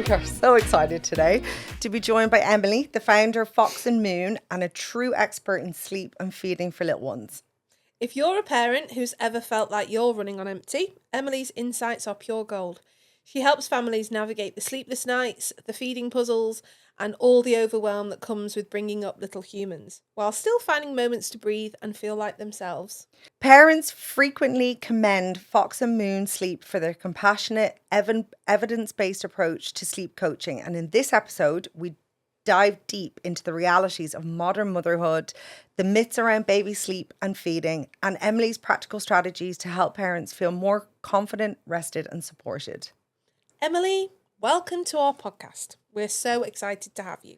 We are so excited today to be joined by Emily, the founder of Fox and Moon and a true expert in sleep and feeding for little ones. If you're a parent who's ever felt like you're running on empty, Emily's insights are pure gold. She helps families navigate the sleepless nights, the feeding puzzles, and all the overwhelm that comes with bringing up little humans, while still finding moments to breathe and feel like themselves. Parents frequently commend Fox and Moon Sleep for their compassionate, evidence-based approach to sleep coaching. And in this episode, we dive deep into the realities of modern motherhood, the myths around baby sleep and feeding, and Emily's practical strategies to help parents feel more confident, rested, and supported. Emily, welcome to our podcast. We're so excited to have you.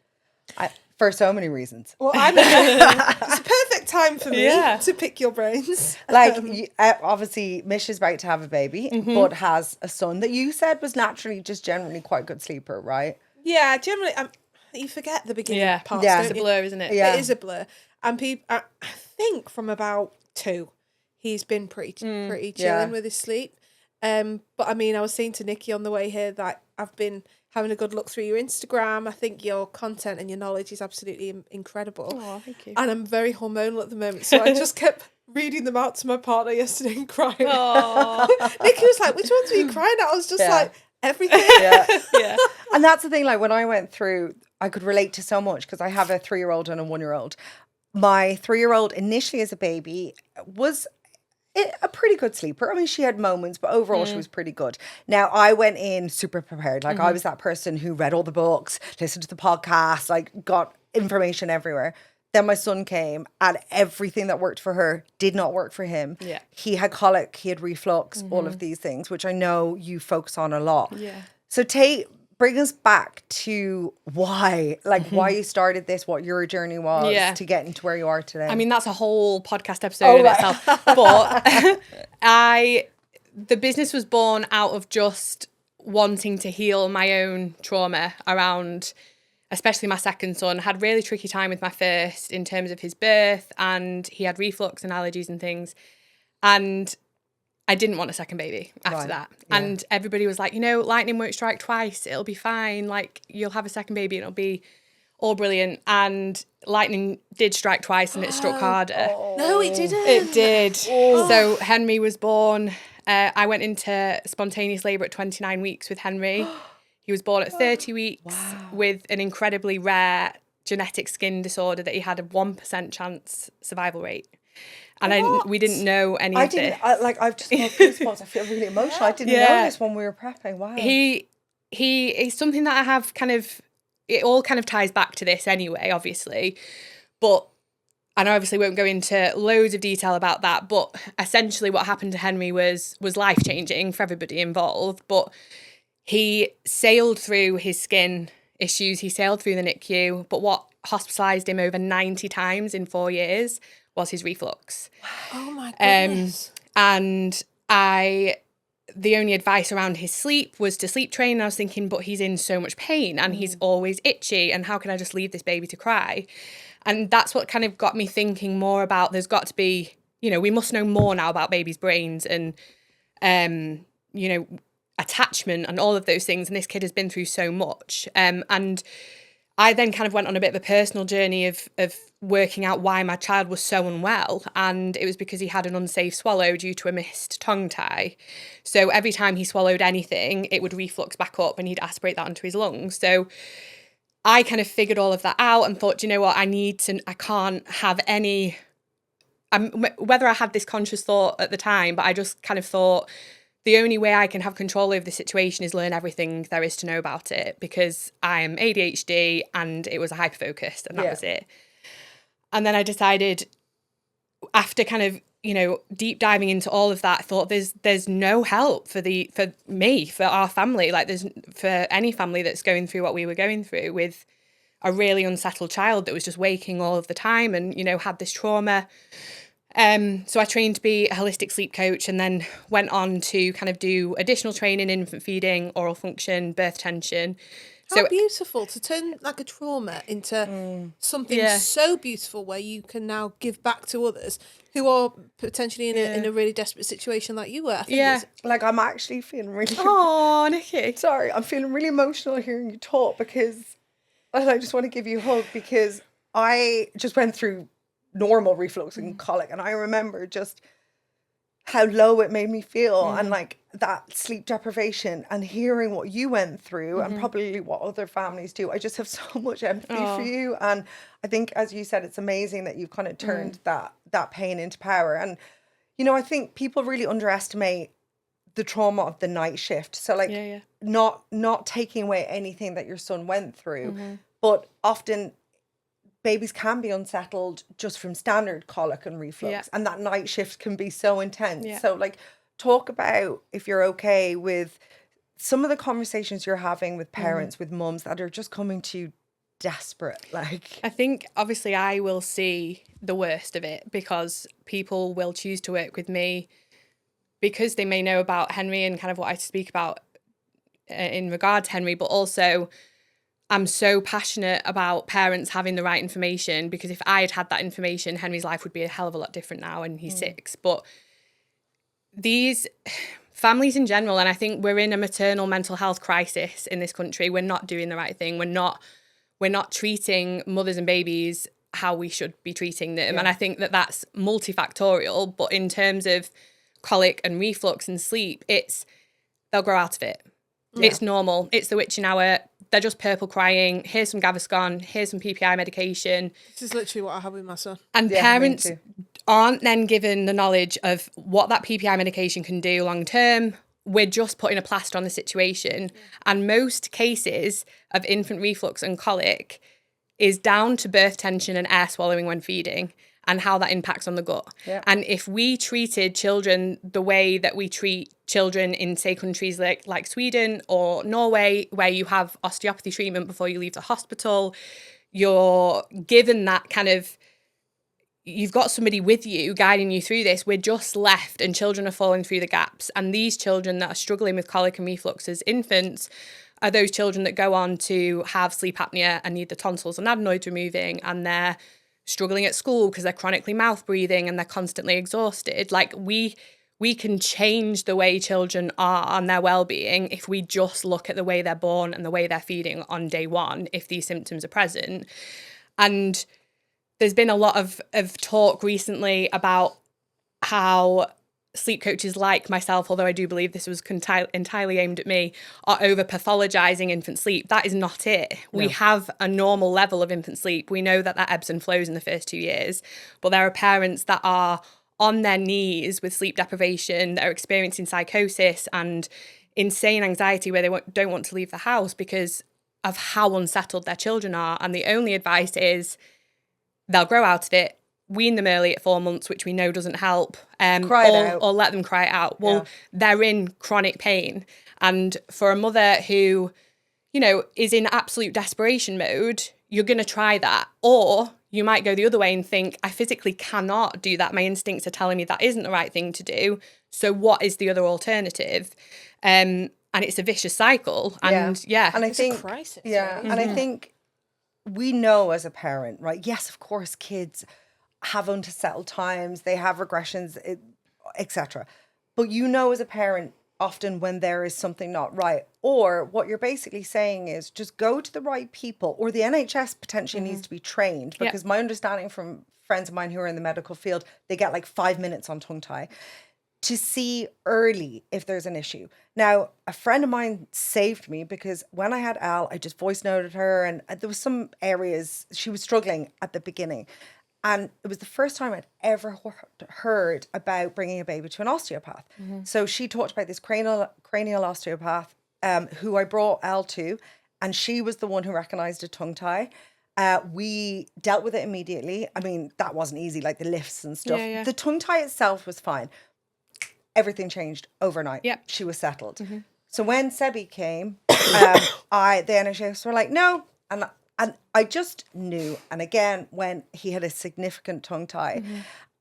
For so many reasons. Well, it's a perfect time for me to pick your brains. Obviously, Mish is about to have a baby, but has a son that you said was naturally just generally quite a good sleeper, right? Yeah, generally, you forget the beginning parts, Yeah. don't It's a you? blur, isn't it? Yeah. It is a blur. And people, I think from about 2, he's been pretty chilling with his sleep. But I mean, I was saying to Nicky on the way here that I've been having a good look through your Instagram. I think your content and your knowledge is absolutely incredible. Oh, thank you. And I'm very hormonal at the moment, so I just kept reading them out to my partner yesterday and crying. Nicky was like, "Which ones were you crying at?" I was just like, everything. Yeah. And that's the thing, like when I went through, I could relate to so much because I have a 3-year-old and a 1-year-old. My 3-year-old initially as a baby was a pretty good sleeper. I mean, she had moments, but overall she was pretty good. Now, I went in super prepared. Like I was that person who read all the books, listened to the podcast, like got information everywhere. Then my son came and everything that worked for her did not work for him. Yeah. He had colic, he had reflux, all of these things, which I know you focus on a lot. Yeah. So bring us back to why you started this, what your journey was to getting to where you are today. I mean, that's a whole podcast episode in itself. But the business was born out of just wanting to heal my own trauma around, especially my second son. Had really tricky time with my first in terms of his birth, and he had reflux and allergies and things. And I didn't want a second baby after that. Yeah. And everybody was like, lightning won't strike twice. It'll be fine. Like, you'll have a second baby and it'll be all brilliant. And lightning did strike twice and it struck harder. No, it didn't. It did. So Henry was born. I went into spontaneous labour at 29 weeks with Henry. He was born at 30 weeks with an incredibly rare genetic skin disorder that he had a 1% chance survival rate. And we didn't know any of this. I've just got goosebumps. I feel really emotional. I didn't know this when we were prepping. Wow. He is something that I have it all kind of ties back to this anyway, obviously. But, and I obviously won't go into loads of detail about that, but essentially what happened to Henry was life-changing for everybody involved. But he sailed through his skin issues. He sailed through the NICU. But what hospitalised him over 90 times in 4 years was his reflux. Oh my goodness. And the only advice around his sleep was to sleep train. And I was thinking, but he's in so much pain and he's always itchy. And how can I just leave this baby to cry? And that's what kind of got me thinking more about, there's got to be, we must know more now about babies' brains and, attachment and all of those things. And this kid has been through so much. And I then kind of went on a bit of a personal journey of working out why my child was so unwell. And it was because he had an unsafe swallow due to a missed tongue tie. So every time he swallowed anything, it would reflux back up and he'd aspirate that onto his lungs. So I kind of figured all of that out and thought, you know what, I can't have any, whether I had this conscious thought at the time, but I just kind of thought, the only way I can have control over the situation is learn everything there is to know about it, because I'm ADHD and it was a hyperfocus and that was it. And then I decided, after kind of, deep diving into all of that, I thought there's no help for our family, like there's for any family that's going through what we were going through with a really unsettled child that was just waking all of the time and, had this trauma. So I trained to be a holistic sleep coach and then went on to kind of do additional training in infant feeding, oral function, birth tension, How beautiful to turn like a trauma into something so beautiful where you can now give back to others who are potentially in a really desperate situation like you were. I think it's like I'm actually feeling really Oh, Nicky. sorry, I'm feeling really emotional hearing you talk because I just want to give you a hug because I just went through normal reflux and colic, and I remember just how low it made me feel and like that sleep deprivation, and hearing what you went through and probably what other families do. I just have so much empathy for you, and I think, as you said, it's amazing that you've kind of turned that pain into power. And you know, I think people really underestimate the trauma of the night shift. So like not taking away anything that your son went through, but often babies can be unsettled just from standard colic and reflux, and that night shift can be so intense. So like, talk about, if you're okay with some of the conversations you're having with parents, with mums that are just coming to you desperate. Like, I think obviously I will see the worst of it because people will choose to work with me because they may know about Henry and kind of what I speak about in regard to Henry, but also I'm so passionate about parents having the right information, because if I had had that information, Henry's life would be a hell of a lot different now, and he's 6. But these families in general, and I think we're in a maternal mental health crisis in this country. We're not doing the right thing. We're not treating mothers and babies how we should be treating them. And I think that that's multifactorial. But in terms of colic and reflux and sleep, they'll grow out of it. It's normal. It's the witching hour. They're just purple crying. Here's some Gaviscon. Here's some PPI medication. This is literally what I have with my son. And parents aren't then given the knowledge of what that PPI medication can do long term. We're just putting a plaster on the situation. And most cases of infant reflux and colic is down to birth tension and air swallowing when feeding, and how that impacts on the gut. And if we treated children the way that we treat children in, say, countries like Sweden or Norway, where you have osteopathy treatment before you leave the hospital, you're given that kind of, you've got somebody with you guiding you through this. We're just left, and children are falling through the gaps. And these children that are struggling with colic and reflux as infants are those children that go on to have sleep apnea and need the tonsils and adenoids removing, and they're struggling at school because they're chronically mouth breathing and they're constantly exhausted. Like, we can change the way children are and their well-being if we just look at the way they're born and the way they're feeding on day one, if these symptoms are present. And there's been a lot of talk recently about how sleep coaches like myself, although I do believe this was entirely aimed at me, are over pathologizing infant sleep. That is not it. No. We have a normal level of infant sleep. We know that ebbs and flows in the first 2 years, but there are parents that are on their knees with sleep deprivation, that are experiencing psychosis and insane anxiety where they don't want to leave the house because of how unsettled their children are. And the only advice is they'll grow out of it. Wean them early at 4 months, which we know doesn't help, or let them cry it out. Well, they're in chronic pain. And for a mother who, you know, is in absolute desperation mode, you're going to try that. Or you might go the other way and think, I physically cannot do that. My instincts are telling me that isn't the right thing to do. So what is the other alternative? And it's a vicious cycle. And and I it's think a crisis. Yeah, and I think we know as a parent, right? Yes, of course, kids have unsettled times, they have regressions, etc. But you know as a parent often when there is something not right, or what you're basically saying is just go to the right people, or the NHS potentially needs to be trained, because my understanding from friends of mine who are in the medical field, they get like 5 minutes on tongue tie to see early if there's an issue. Now, a friend of mine saved me because when I had Al, I just voice noted her, and there was some areas she was struggling at the beginning. And it was the first time I'd ever heard about bringing a baby to an osteopath. So she talked about this cranial osteopath who I brought Al to, and she was the one who recognized a tongue tie. We dealt with it immediately. I mean, that wasn't easy, like the lifts and stuff. The tongue tie itself was fine. Everything changed overnight. She was settled. So when Sebi came, the NHS were like, no. And I just knew. And again, when he had a significant tongue tie,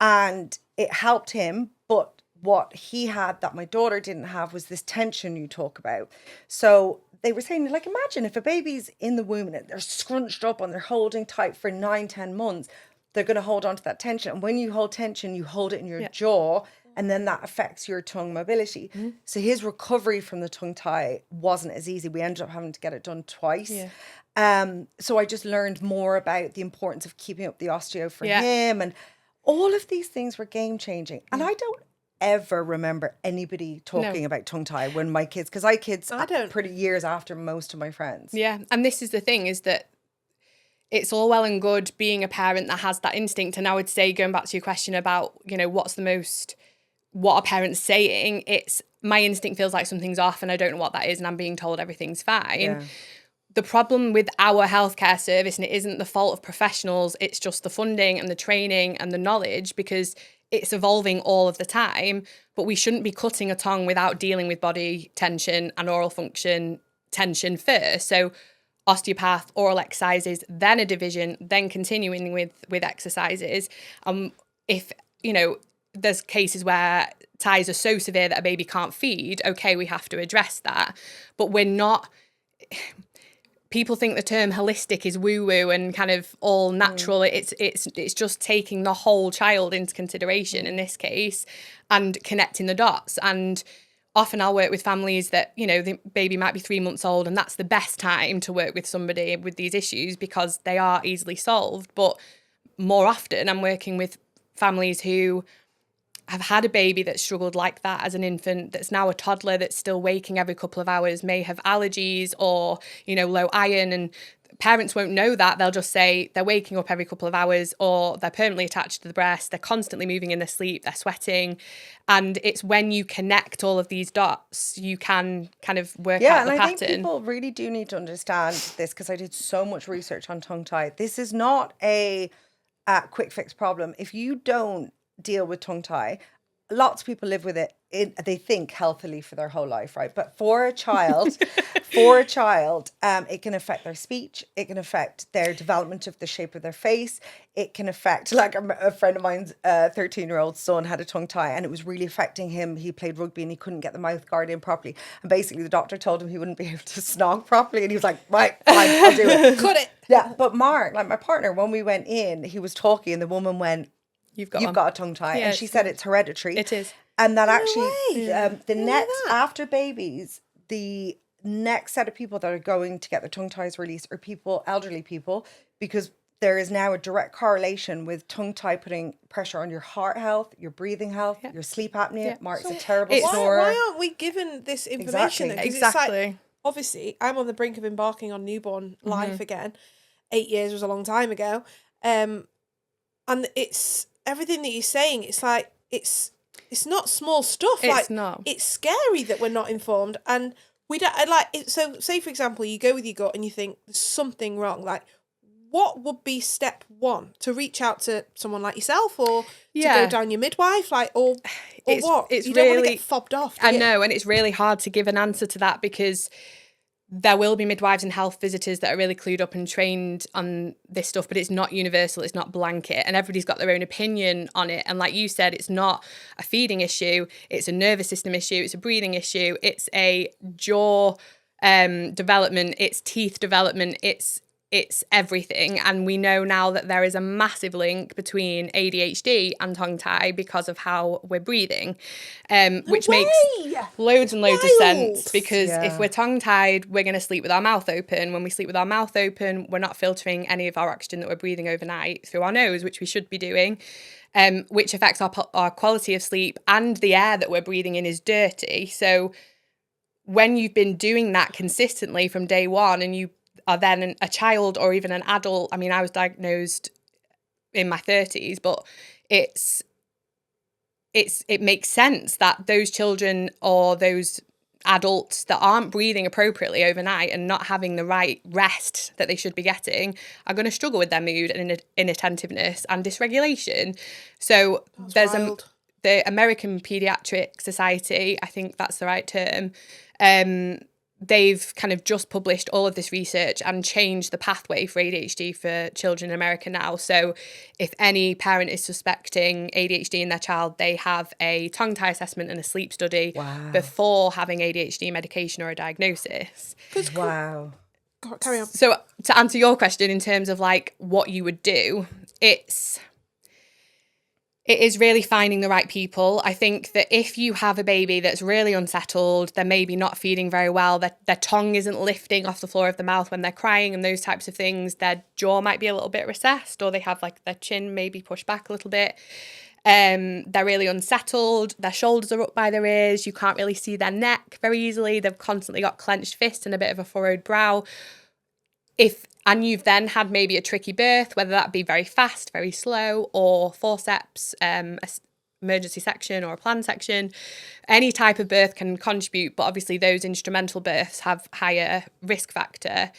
and it helped him. But what he had that my daughter didn't have was this tension you talk about. So they were saying, like, imagine if a baby's in the womb and they're scrunched up and they're holding tight for 9-10 months, they're going to hold on to that tension. And when you hold tension, you hold it in your jaw, and then that affects your tongue mobility. So his recovery from the tongue tie wasn't as easy. We ended up having to get it done twice. So I just learned more about the importance of keeping up the osteo for him. And all of these things were game changing. And I don't ever remember anybody talking about tongue tie when my kids, because I had kids pretty years after most of my friends. Yeah. And this is the thing, is that it's all well and good being a parent that has that instinct. And I would say, going back to your question about, you know, what are parents saying? It's, my instinct feels like something's off and I don't know what that is, and I'm being told everything's fine. Yeah. The problem with our healthcare service, and it isn't the fault of professionals, it's just the funding and the training and the knowledge, because it's evolving all of the time. But we shouldn't be cutting a tongue without dealing with body tension and oral function tension first. So osteopath, oral exercises, then a division, then continuing with exercises. If, you know, there's cases where ties are so severe that a baby can't feed, okay, we have to address that. But we're not... People think the term holistic is woo-woo and kind of all natural. It's just taking the whole child into consideration in this case and connecting the dots. And often I'll work with families that, you know, the baby might be 3 months old, and that's the best time to work with somebody with these issues because they are easily solved. But more often I'm working with families who have had a baby that struggled like that as an infant, that's now a toddler, that's still waking every couple of hours, may have allergies or, you know, low iron, and parents won't know that. They'll just say they're waking up every couple of hours, or they're permanently attached to the breast, they're constantly moving in their sleep, they're sweating. And it's when you connect all of these dots, you can kind of work out the pattern. Yeah, and I think people really do need to understand this, because I did so much research on tongue tie. This is not a quick fix problem. If you don't deal with tongue tie, lots of people live with it, they think healthily for their whole life, right? But for a child, it can affect their speech, it can affect their development of the shape of their face, it can affect, like a friend of mine's 13-year-old son had a tongue tie and it was really affecting him. He played rugby and he couldn't get the mouth guard in properly, and basically the doctor told him he wouldn't be able to snog properly, and he was like, right, fine, I'll do it. Cut it. Yeah, but Mark, like my partner, when we went in, he was talking and the woman went, You've got a tongue tie. Yeah, and she said it's hereditary. It is. And that the next, after babies, the next set of people that are going to get their tongue ties released are elderly people, because there is now a direct correlation with tongue tie putting pressure on your heart health, your breathing health, your sleep apnea. Yeah. Mark's a terrible snorer. Why aren't we given this information? Exactly. It's like, obviously, I'm on the brink of embarking on newborn life again. 8 years was a long time ago. And it's... everything that you're saying, it's like, it's not small stuff. It's not. It's scary that we're not informed, and we don't. So say for example, you go with your gut and you think there's something wrong. Like, what would be step one to reach out to someone like yourself, or to go down your midwife, or what? It's you really, don't want to get fobbed off. I know, and it's really hard to give an answer to that, because there will be midwives and health visitors that are really clued up and trained on this stuff, but it's not universal, it's not blanket, and everybody's got their own opinion on it. And like you said, it's not a feeding issue, it's a nervous system issue, it's a breathing issue, it's a jaw development, it's teeth development, it's everything. And we know now that there is a massive link between ADHD and tongue tie because of how we're breathing, which makes loads and loads of sense, because if we're tongue tied, we're going to sleep with our mouth open. When we sleep with our mouth open, we're not filtering any of our oxygen that we're breathing overnight through our nose, which we should be doing, which affects our quality of sleep, and the air that we're breathing in is dirty. So when you've been doing that consistently from day one, and you are then a child or even an adult. I mean, I was diagnosed in my 30s, but it makes sense that those children or those adults that aren't breathing appropriately overnight and not having the right rest that they should be getting are going to struggle with their mood and inattentiveness and dysregulation. So there's the American Pediatric Society, I think that's the right term, they've kind of just published all of this research and changed the pathway for ADHD for children in America now. So if any parent is suspecting ADHD in their child, they have a tongue tie assessment and a sleep study before having ADHD medication or a diagnosis. Wow. Carry on. So to answer your question in terms of like what you would do, it is really finding the right people. I think that if you have a baby that's really unsettled, they're maybe not feeding very well, their tongue isn't lifting off the floor of the mouth when they're crying and those types of things, their jaw might be a little bit recessed, or they have like their chin maybe pushed back a little bit. They're really unsettled, their shoulders are up by their ears, you can't really see their neck very easily, they've constantly got clenched fists and a bit of a furrowed brow. And you've then had maybe a tricky birth, whether that be very fast, very slow, or forceps, emergency section or a planned section, any type of birth can contribute, but obviously those instrumental births have higher risk factor,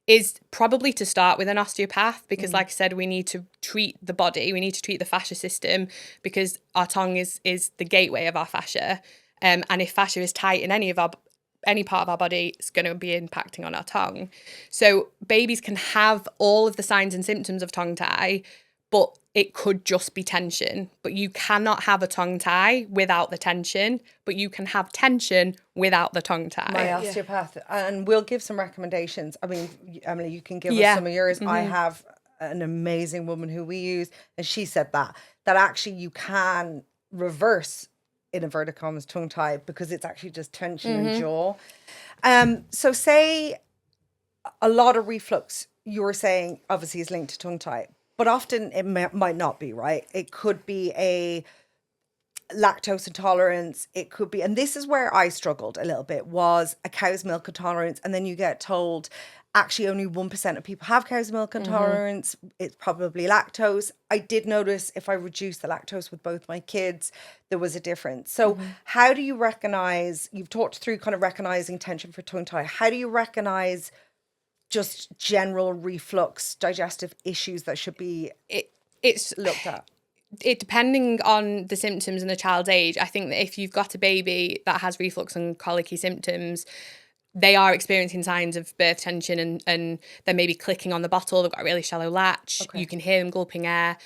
is probably to start with an osteopath, because like I said, we need to treat the body, we need to treat the fascia system, because our tongue is the gateway of our fascia. And if fascia is tight in any part of our body, it's going to be impacting on our tongue. So babies can have all of the signs and symptoms of tongue tie, but it could just be tension. But you cannot have a tongue tie without the tension, but you can have tension without the tongue tie. My osteopath, and we'll give some recommendations. I mean, Emily, you can give us some of yours. I have an amazing woman who we use, and she said that actually you can reverse, in inverted commas, tongue tie, because it's actually just tension in jaw. So say a lot of reflux, you were saying, obviously is linked to tongue tie, but often it might not be, right? It could be a lactose intolerance. It could be, and this is where I struggled a little bit, was a cow's milk intolerance. And then you get told, actually only 1% of people have cow's milk intolerance. It's probably lactose. I did notice if I reduced the lactose with both my kids, there was a difference. So how do you recognize, you've talked through kind of recognizing tension for tongue tie. How do you recognize just general reflux, digestive issues that should be It's looked at? It depending on the symptoms and the child's age. I think that if you've got a baby that has reflux and colicky symptoms, they are experiencing signs of birth tension, and they're maybe clicking on the bottle, they've got a really shallow latch, you can hear them gulping air.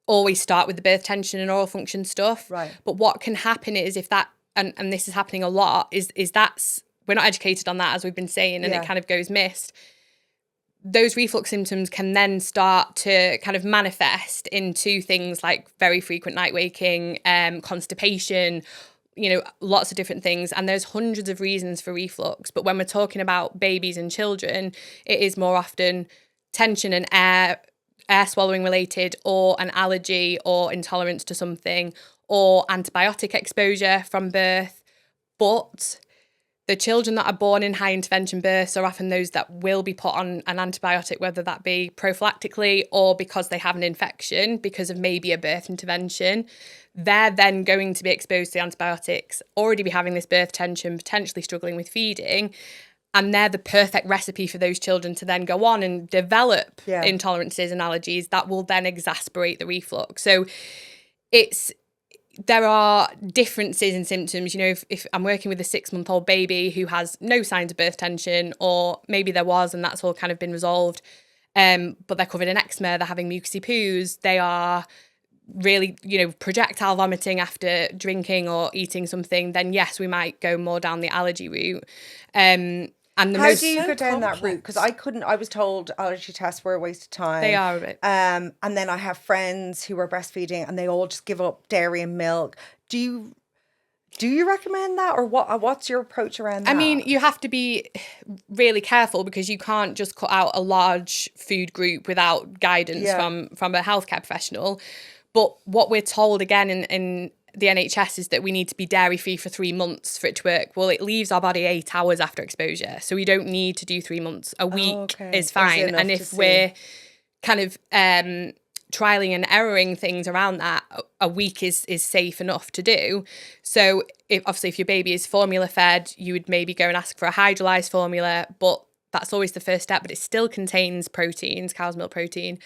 Always start with the birth tension and oral function stuff. Right. But what can happen is if that, and this is happening a lot, is that's, we're not educated on that, as we've been saying, and it kind of goes missed. Those reflux symptoms can then start to kind of manifest into things like very frequent night waking, constipation, lots of different things. And there's hundreds of reasons for reflux. But when we're talking about babies and children, it is more often tension and air swallowing related, or an allergy or intolerance to something, or antibiotic exposure from birth. But the children that are born in high intervention births are often those that will be put on an antibiotic, whether that be prophylactically or because they have an infection because of maybe a birth intervention. They're then going to be exposed to antibiotics, already be having this birth tension, potentially struggling with feeding. And they're the perfect recipe for those children to then go on and develop intolerances and allergies that will then exacerbate the reflux. So there are differences in symptoms. If I'm working with a 6-month-old baby who has no signs of birth tension, or maybe there was and that's all kind of been resolved, but they're covered in eczema, they're having mucousy poos, they are really, projectile vomiting after drinking or eating something, then yes, we might go more down the allergy route. How do you go down that route? Because I was told allergy tests were a waste of time. They are a bit. And then I have friends who are breastfeeding and they all just give up dairy and milk. Do you recommend that, or what's your approach around that? I mean, you have to be really careful, because you can't just cut out a large food group without guidance from a healthcare professional. But what we're told again in the NHS is that we need to be dairy-free for 3 months for it to work. Well, it leaves our body 8 hours after exposure, so we don't need to do 3 months. A week is fine. And if we're kind of trialing and erroring things around that, a week is safe enough to do. So if your baby is formula fed, you would maybe go and ask for a hydrolyzed formula, but that's always the first step, but it still contains proteins, cow's milk protein.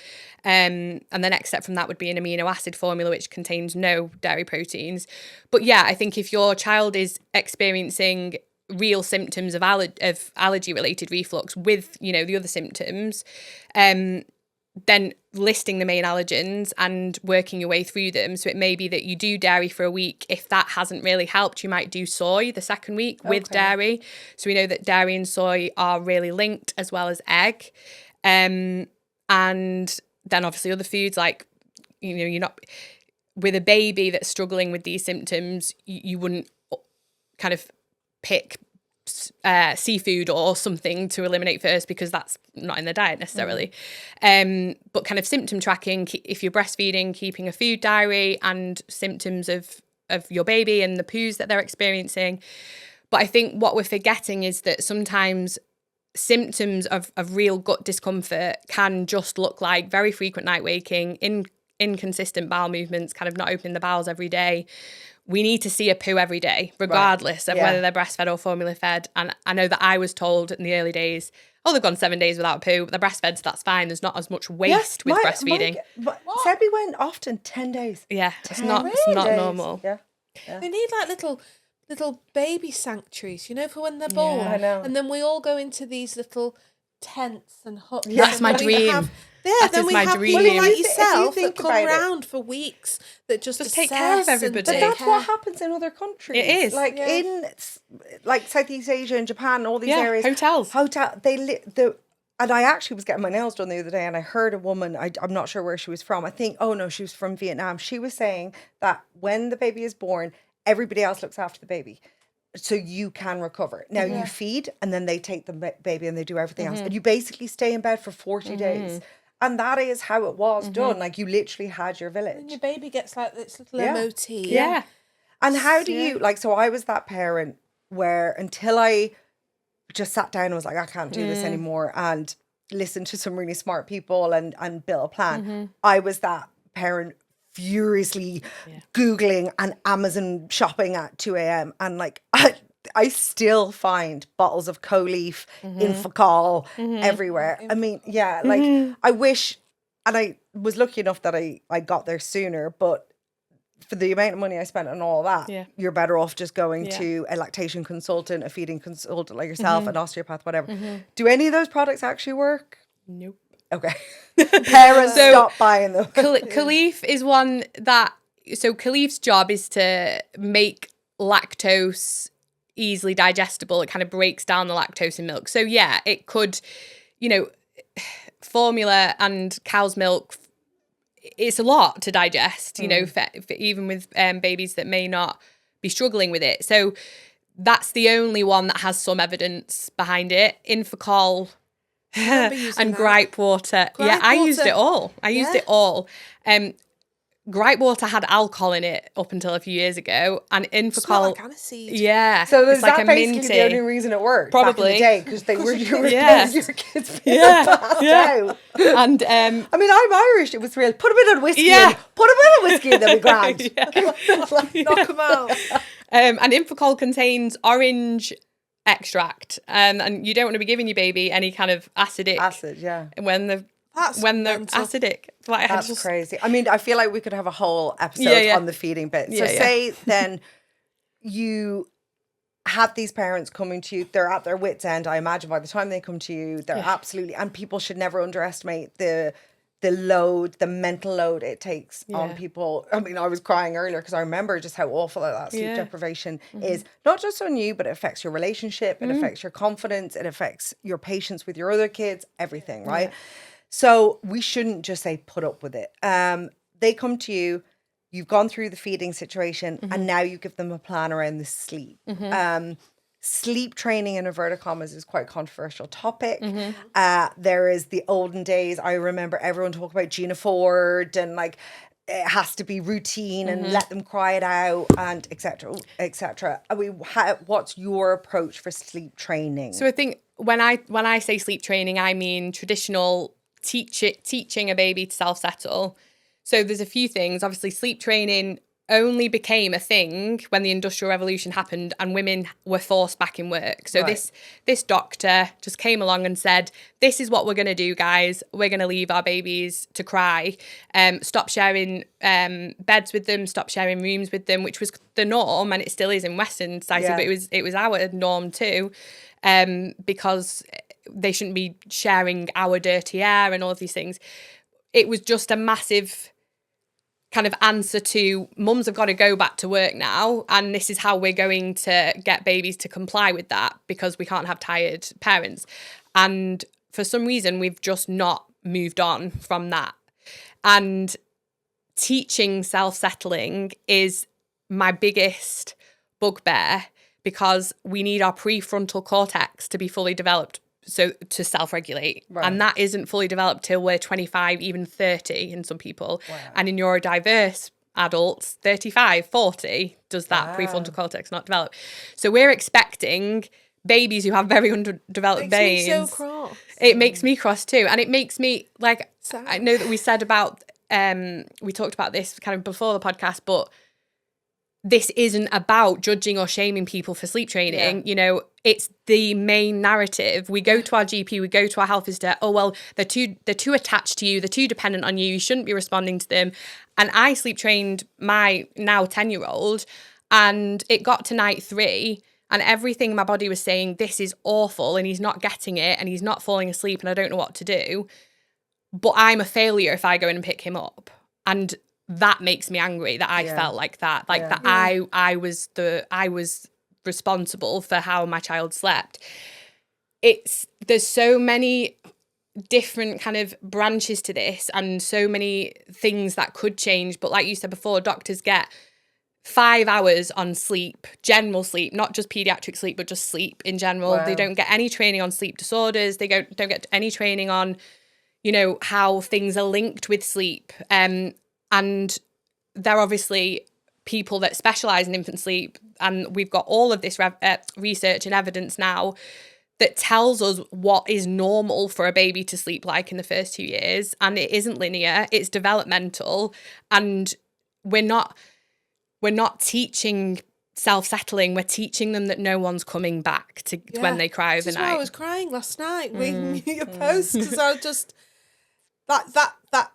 And the next step from that would be an amino acid formula, which contains no dairy proteins. But yeah, I think if your child is experiencing real symptoms of allergy related reflux with, you know, the other symptoms, then listing the main allergens and working your way through them. So it may be that you do dairy for a week. If that hasn't really helped, you might do soy the second week with dairy. So we know that dairy and soy are really linked, as well as egg. And then obviously other foods, like, you know, you're not, with a baby that's struggling with these symptoms, you wouldn't kind of pick seafood or something to eliminate first, because that's not in the diet necessarily. But kind of symptom tracking, if you're breastfeeding, keeping a food diary and symptoms of your baby and the poos that they're experiencing. But I think what we're forgetting is that sometimes symptoms of real gut discomfort can just look like very frequent night waking, inconsistent bowel movements, kind of not opening the bowels every day. We need to see a poo every day, regardless of whether they're breastfed or formula fed. And I know that I was told in the early days, oh, they've gone 7 days without a poo, but they're breastfed, so that's fine. There's not as much waste with breastfeeding. Sebby went often 10 days. Yeah, it's not normal. Yeah. They need like little baby sanctuaries, you know, for when they're born. I know. And then we all go into these little tents and huts. That's and my then we dream. Then is we my have dream. people Well, like if you yourself that think come about it- around for weeks that just take care of assess and everybody. But take that's care. what happens in other countries. It is. Like in like Southeast Asia and Japan, all these areas. hotels. And I actually was getting my nails done the other day, and I heard a woman, I'm not sure where she was from. I think, she was from Vietnam. She was saying that when the baby is born, everybody else looks after the baby, so you can recover. Now you feed, and then they take the baby and they do everything else, and you basically stay in bed for 40 days. And that is how it was done. Like, you literally had your village. And your baby gets like this little Yeah. MOT. Yeah. And how do you, like, so I was that parent where until I just sat down and was like, I can't do this anymore, and listened to some really smart people and built a plan, I was that parent furiously Googling and Amazon shopping at 2 a.m. And like, I still find bottles of Coleaf, Infocol everywhere. I mean, like I wish, and I was lucky enough that I got there sooner, but for the amount of money I spent on all that, you're better off just going to a lactation consultant, a feeding consultant like yourself, an osteopath, whatever. Do any of those products actually work? Nope. Okay. Parents stop buying them. Coleaf is one that, so Coleaf's job is to make lactose easily digestible. It kind of breaks down the lactose in milk. So yeah, it could, you know, formula and cow's milk, it's a lot to digest, you know, for even with babies that may not be struggling with it. So that's the only one that has some evidence behind it. Infocol and gripe water. I used it all. I used it all. Gripe water had alcohol in it up until a few years ago, and Infocol. Like aniseed. Yeah, So is it's like that a basically minty. the only reason it worked? Probably. Back in the day, because you were Yeah. your kids being passed out. And I mean, I'm Irish. It was real. Put a bit of whiskey Yeah. in. Put a bit of whiskey in, they'll be grand. Knock them out. and Infocol contains orange extract, and you don't want to be giving your baby any kind of acidic Acid, yeah. when they're mental. acidic. Like, That's crazy. I mean, I feel like we could have a whole episode on the feeding bit. So say then you have these parents coming to you, they're at their wits' end. I imagine by the time they come to you, they're absolutely, and people should never underestimate the load, the mental load it takes on people. I mean, I was crying earlier because I remember just how awful that sleep deprivation is, not just on you, but it affects your relationship, it affects your confidence, it affects your patience with your other kids, everything, right? So we shouldn't just say put up with it. They come to you, you've gone through the feeding situation, and now you give them a plan around the sleep. Sleep training in inverted commas is quite a controversial topic. There is the olden days. I remember everyone talking about Gina Ford and like it has to be routine and let them cry it out and etc. etc. I mean, what's your approach for sleep training? So I think when I say sleep training, I mean traditional teaching a baby to self-settle. So there's a few things. Obviously, sleep training only became a thing when the Industrial Revolution happened and women were forced back in work. So this doctor just came along and said, this is what we're going to do, guys. We're going to leave our babies to cry. Stop sharing beds with them, stop sharing rooms with them, which was the norm, and it still is in Western society, but it was our norm too, because they shouldn't be sharing our dirty air and all of these things. It was just a massive kind of answer to mums have got to go back to work now, and this is how we're going to get babies to comply with that, because we can't have tired parents. And for some reason we've just not moved on from that. And teaching self-settling is my biggest bugbear, because we need our prefrontal cortex to be fully developed so to self-regulate, and that isn't fully developed till we're 25, even 30 in some people. And in neurodiverse adults, 35, 40 does that prefrontal cortex not develop. So we're expecting babies who have very underdeveloped brains. Makes me so cross. It makes me cross too, and it makes me like Sad. I know that we said about we talked about this kind of before the podcast, but this isn't about judging or shaming people for sleep training. You know, it's the main narrative. We go to our GP, we go to our health visitor. Oh, well, they're too attached to you. They're too dependent on you. You shouldn't be responding to them. And I sleep trained my now 10-year-old, and it got to night 3 and everything in my body was saying, this is awful, and he's not getting it, and he's not falling asleep, and I don't know what to do. But I'm a failure if I go in and pick him up. And that makes me angry that I felt like that, that I was responsible for how my child slept. There's so many different kind of branches to this, and so many things that could change. But like you said before, doctors get 5 hours on sleep, general sleep, not just pediatric sleep, but just sleep in general. They don't get any training on sleep disorders. They don't get any training on, you know, how things are linked with sleep. And they're obviously people that specialise in infant sleep, and we've got all of this research and evidence now that tells us what is normal for a baby to sleep like in the first 2 years, and it isn't linear, it's developmental, and we're not teaching self-settling, we're teaching them that no one's coming back to when they cry overnight. This is why I was crying last night reading your post, because I was just that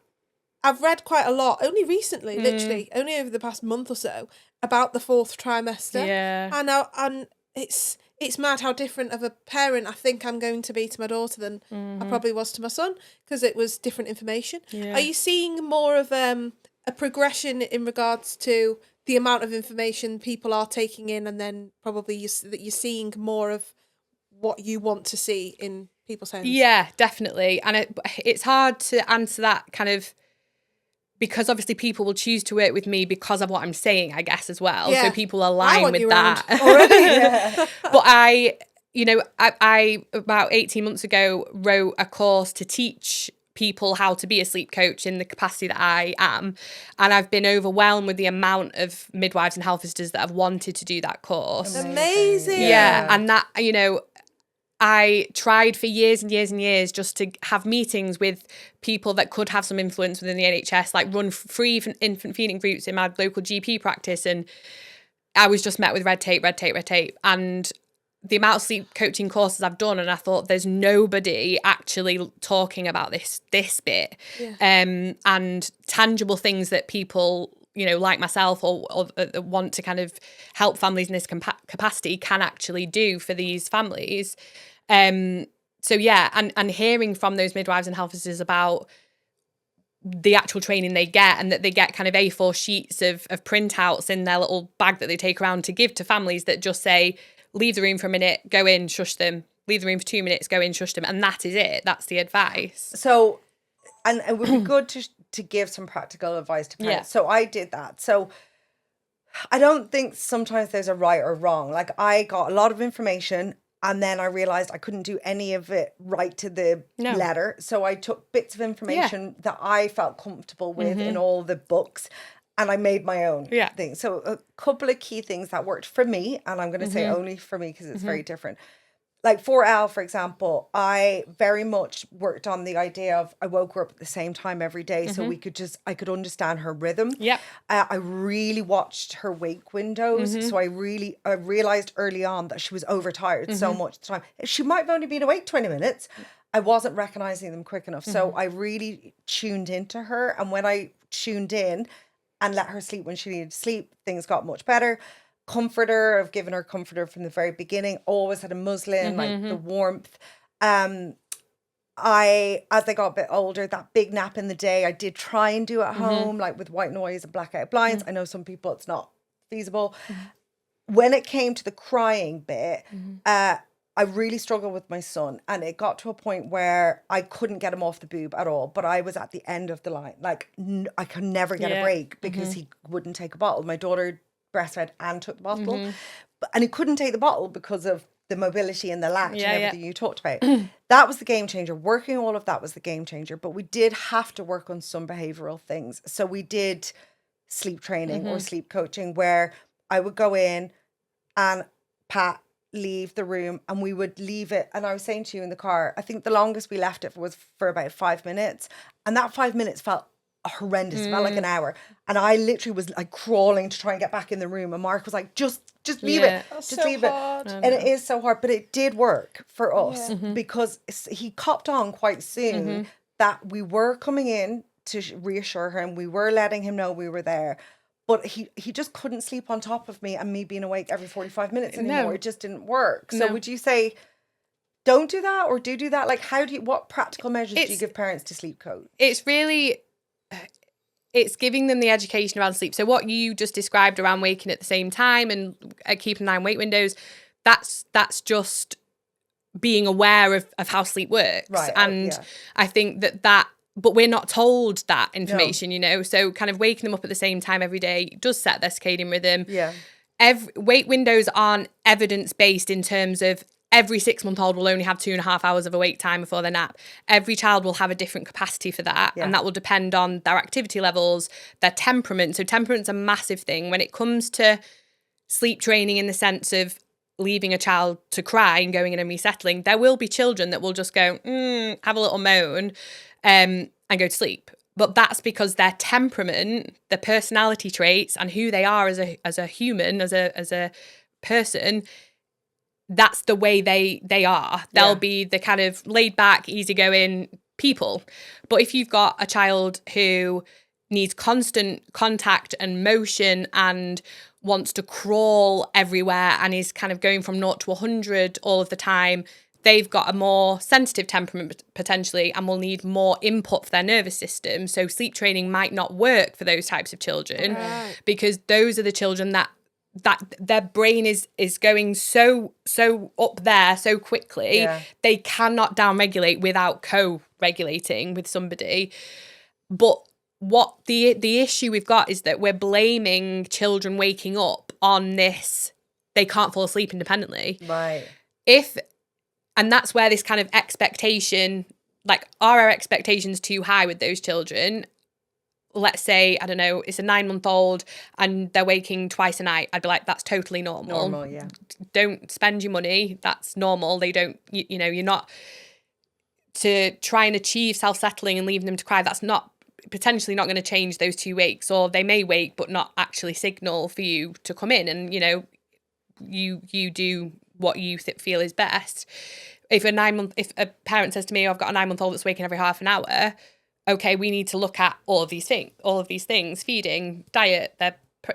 I've read quite a lot, only recently, literally, only over the past month or so, about the 4th trimester. Yeah. And it's mad how different of a parent I think I'm going to be to my daughter than I probably was to my son, because it was different information. Yeah. Are you seeing more of a progression in regards to the amount of information people are taking in, and then probably you're seeing more of what you want to see in people's homes? Yeah, definitely. And it's hard to answer that kind of, because obviously people will choose to work with me because of what I'm saying, I guess, as well. Yeah. So people align with that. Already. But I about 18 months ago wrote a course to teach people how to be a sleep coach in the capacity that I am. And I've been overwhelmed with the amount of midwives and health visitors that have wanted to do that course. Amazing. Yeah. And that, you know, I tried for years and years and years just to have meetings with people that could have some influence within the NHS, like run free infant feeding groups in my local GP practice. And I was just met with red tape. And the amount of sleep coaching courses I've done, and I thought there's nobody actually talking about this bit. Yeah. And tangible things that people, you know, like myself or want to kind of help families in this capacity can actually do for these families. So yeah, and hearing from those midwives and health visitors about the actual training they get, and that they get kind of A4 sheets of printouts in their little bag that they take around to give to families that just say, leave the room for a minute, go in, shush them. Leave the room for 2 minutes, go in, shush them. And that is it. That's the advice. So, and it would be good to give some practical advice to parents. Yeah. So I did that. So I don't think sometimes there's a right or wrong. Like, I got a lot of information, and then I realized I couldn't do any of it right to the letter. So I took bits of information that I felt comfortable with in all the books, and I made my own thing. So a couple of key things that worked for me, and I'm going to say only for me because it's very different. like for Al, for example, I very much worked on the idea of I woke her up at the same time every day, so I could understand her rhythm. Yep. I really watched her wake windows, so I realized early on that she was overtired so much at the time. She might have only been awake 20 minutes. I wasn't recognizing them quick enough, so I really tuned into her, and when I tuned in and let her sleep when she needed to sleep, things got much better. Comforter, I've given her comforter from the very beginning, always had a muslin, like the warmth. As they got a bit older, that big nap in the day, I did try and do at home, like with white noise and blackout blinds. I know some people it's not feasible. When it came to the crying bit, I really struggled with my son, and it got to a point where I couldn't get him off the boob at all, but I was at the end of the line. Like I could never get a break because he wouldn't take a bottle. My daughter breastfed and took the bottle, and he couldn't take the bottle because of the mobility and the latch and everything you talked about. That was the game changer. Working all of that was the game changer, but we did have to work on some behavioral things. So we did sleep training or sleep coaching, where I would go in and Pat leave the room, and we would leave it. And I was saying to you in the car, I think the longest we left it was for about 5 minutes, and that 5 minutes felt horrendous. It felt like an hour, and I literally was like crawling to try and get back in the room, and Mark was like, just leave it, That's just so leave hard. it. And it is so hard, but it did work for us because he copped on quite soon that we were coming in to reassure him, we were letting him know we were there, but he just couldn't sleep on top of me and me being awake every 45 minutes anymore. It just didn't work. So would you say don't do that, or do that? Like, what practical measures do you give parents to sleep coach? It's really, it's giving them the education around sleep. So what you just described around waking at the same time and keeping an eye on wake windows, that's just being aware of how sleep works. Right. And I think but we're not told that information, you know, so kind of waking them up at the same time every day does set their circadian rhythm. Yeah. Wake windows aren't evidence-based in terms of every 6-month-old will only have 2.5 hours of awake time before their nap. Every child will have a different capacity for that, and that will depend on their activity levels, their temperament. So temperament's a massive thing. When it comes to sleep training in the sense of leaving a child to cry and going in and resettling, there will be children that will just go, have a little moan, and go to sleep. But that's because their temperament, their personality traits, and who they are as a human, as a person, that's the way they are. They'll be the kind of laid back, easygoing people. But if you've got a child who needs constant contact and motion and wants to crawl everywhere and is kind of going from 0 to 100 all of the time, they've got a more sensitive temperament potentially and will need more input for their nervous system. So sleep training might not work for those types of children because those are the children that their brain is going so up there so quickly, they cannot downregulate without co-regulating with somebody. But what the issue we've got is that we're blaming children waking up on this, they can't fall asleep independently. Right. And that's where this kind of expectation, like, are our expectations too high with those children? Let's say, I don't know, it's a 9-month-old and they're waking twice a night. I'd be like, that's totally normal. Normal, yeah. Don't spend your money. That's normal. They don't, you know, you're not to try and achieve self-settling and leaving them to cry. That's potentially not going to change those 2 wakes, or they may wake but not actually signal for you to come in. And, you know, you do what you feel is best. If a parent says to me, oh, I've got a 9-month-old that's waking every half an hour, okay, we need to look at all of these things, feeding, diet,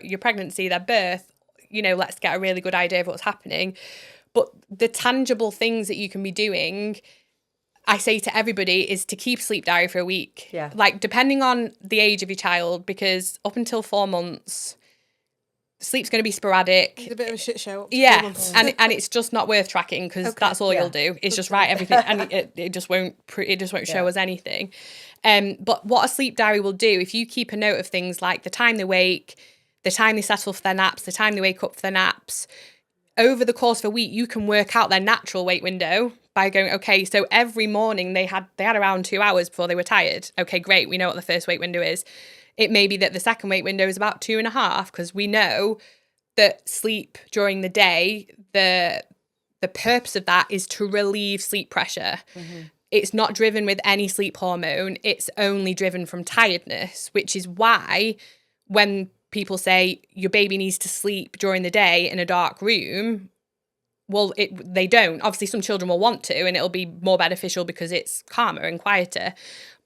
your pregnancy, their birth, you know, let's get a really good idea of what's happening. But the tangible things that you can be doing, I say to everybody, is to keep a sleep diary for a week. Yeah. Like, depending on the age of your child, because up until 4 months, sleep's going to be sporadic. It's a bit of a shit show. Yeah, and it's just not worth tracking because that's all you'll do is just write everything, and it just won't show us anything. But what a sleep diary will do, if you keep a note of things like the time they wake, the time they settle for their naps, the time they wake up for their naps, over the course of a week, you can work out their natural wake window by going, okay, so every morning they had around 2 hours before they were tired. Okay, great, we know what the first wake window is. It may be that the second wake window is about 2.5, because we know that sleep during the day, the the purpose of that is to relieve sleep pressure. It's not driven with any sleep hormone. It's only driven from tiredness, which is why when people say your baby needs to sleep during the day in a dark room, well, they don't. Obviously, some children will want to, and it'll be more beneficial because it's calmer and quieter.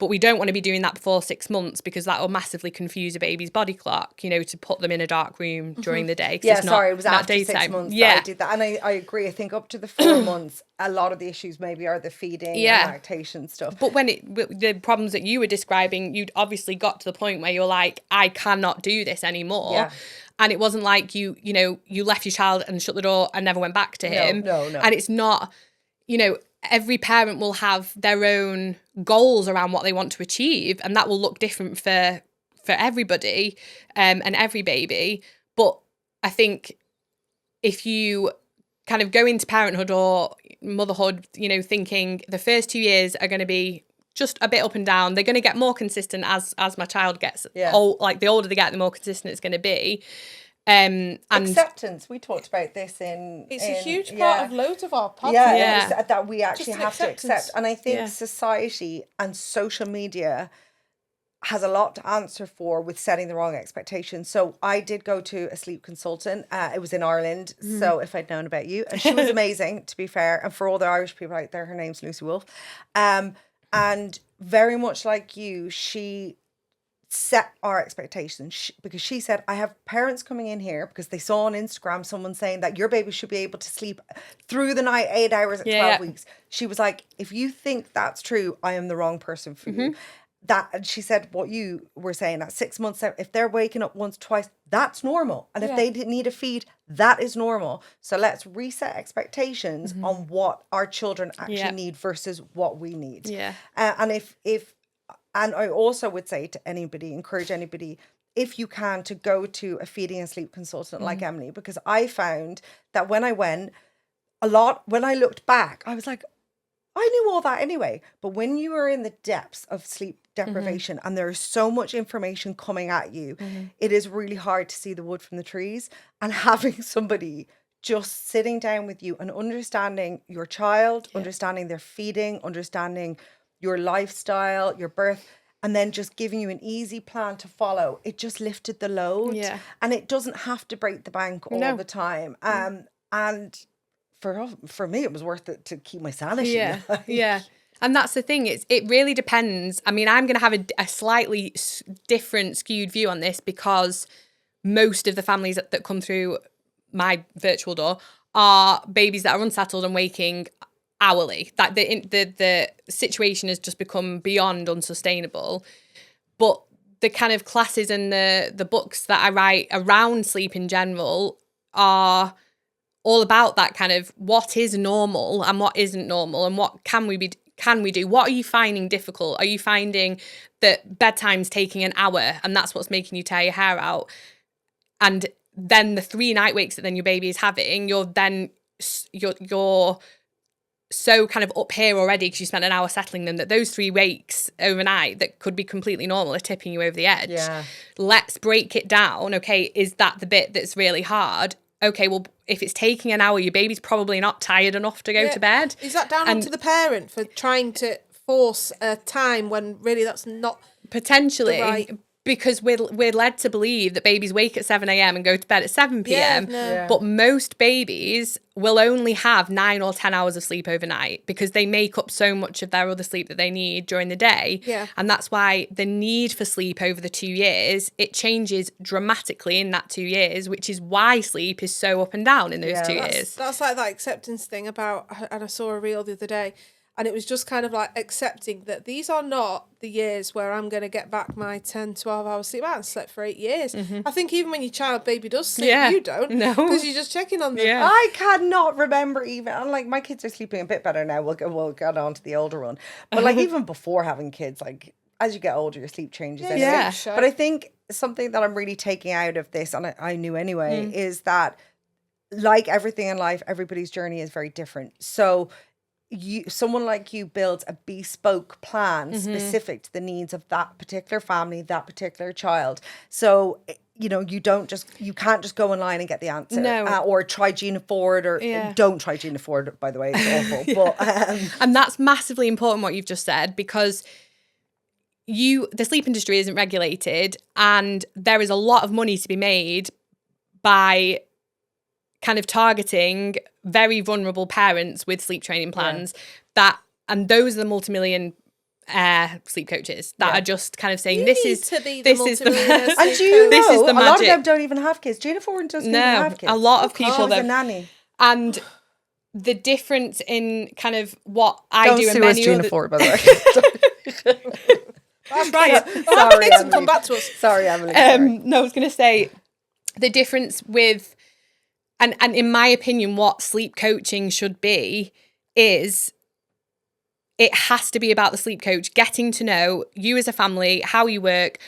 But we don't want to be doing that before 6 months, because that will massively confuse a baby's body clock, you know, to put them in a dark room during the day. Yeah, sorry, it was after daytime. 6 months Yeah. that I did that. And I agree. I think up to the 4 months, a lot of the issues maybe are the feeding and lactation stuff. But when the problems that you were describing, you'd obviously got to the point where you're like, I cannot do this anymore. Yeah. And it wasn't like you left your child and shut the door and never went back to him. No. And it's not, every parent will have their own goals around what they want to achieve, and that will look different for everybody and every baby. But I think if you kind of go into parenthood or motherhood, thinking the first 2 years are going to be just a bit up and down, they're going to get more consistent as my child gets old. Like the older they get, the more consistent it's going to be. And acceptance. We talked about this It's a huge part of loads of our podcasts. Yeah. That we actually have to acceptance. accept. And I think society and social media has a lot to answer for with setting the wrong expectations. So I did go to a sleep consultant. It was in Ireland. So if I'd known about you, and she was amazing, to be fair. And for all the Irish people out there, her name's Lucy Wolfe. And very much like you, she set our expectations, because she said, I have parents coming in here because they saw on Instagram someone saying that your baby should be able to sleep through the night 8 hours at 12 weeks. She was like, if you think that's true, I am the wrong person for you. And she said what you were saying, at 6 months out, if they're waking up once, twice, that's normal. And if they need a feed, that is normal. So let's reset expectations on what our children actually need versus what we need. And I also would say to anybody, encourage anybody, if you can, to go to a feeding and sleep consultant like Emily, because I found that when I went, when I looked back, I was like, I knew all that anyway. But when you are in the depths of sleep deprivation and there is so much information coming at you, it is really hard to see the wood from the trees. And having somebody just sitting down with you and understanding your child, understanding their feeding, understanding your lifestyle, your birth, and then just giving you an easy plan to follow, it just lifted the load. And it doesn't have to break the bank all the time. And for me, it was worth it to keep my sanity. And that's the thing, it really depends. I mean, I'm going to have a slightly different skewed view on this, because most of the families that come through my virtual door are babies that are unsettled and waking hourly. That the situation has just become beyond unsustainable. But the kind of classes and the books that I write around sleep in general are all about that kind of what is normal and what isn't normal, and what can we do? What are you finding difficult? Are you finding that bedtime's taking an hour and that's what's making you tear your hair out? And then the 3 night wakes that then your baby is having, you're so kind of up here already because you spent an hour settling them, that those 3 wakes overnight that could be completely normal are tipping you over the edge. Let's break it down. Okay, is that the bit that's really hard? Okay, well, if it's taking an hour, your baby's probably not tired enough to go to bed. Is that down onto the parent for trying to force a time when really that's not potentially right? Because we're led to believe that babies wake at 7 a.m. and go to bed at 7 p.m. But most babies will only have 9 or 10 hours of sleep overnight, because they make up so much of their other sleep that they need during the day. And that's why the need for sleep over the 2 years, it changes dramatically in that 2 years, which is why sleep is so up and down in those 2 years. That's like that acceptance thing about, and I saw a reel the other day, and it was just kind of like accepting that these are not the years where I'm going to get back my 10, 12 hours sleep. I haven't slept for 8 years. I think even when your child baby does sleep, you don't. No. Because you're just checking on them. I cannot remember even, and like my kids are sleeping a bit better now. We'll get on to the older one. But like even before having kids, like as you get older, your sleep changes anyway. But I think something that I'm really taking out of this, and I knew anyway, is that like everything in life, everybody's journey is very different. So someone like you builds a bespoke plan specific to the needs of that particular family, that particular child. So you know, you can't just go online and get the answer. No. Or try Gina Ford, or don't try Gina Ford, by the way, it's awful. But and that's massively important what you've just said, because the sleep industry isn't regulated, and there is a lot of money to be made by kind of targeting very vulnerable parents with sleep training plans and those are the multi-million sleep coaches that are just kind of saying this is the multi-millionaire and do you know, a lot of them don't even have kids. Gina Ford doesn't even have kids. A lot of people that a nanny. And the difference in kind of what I do and many Gina other Ford, by the way. That's right. Sorry, Emily. Come back to us. Sorry, Emily. Sorry. No, I was going to say the difference with, and in my opinion, what sleep coaching should be is it has to be about the sleep coach getting to know you as a family, how you work,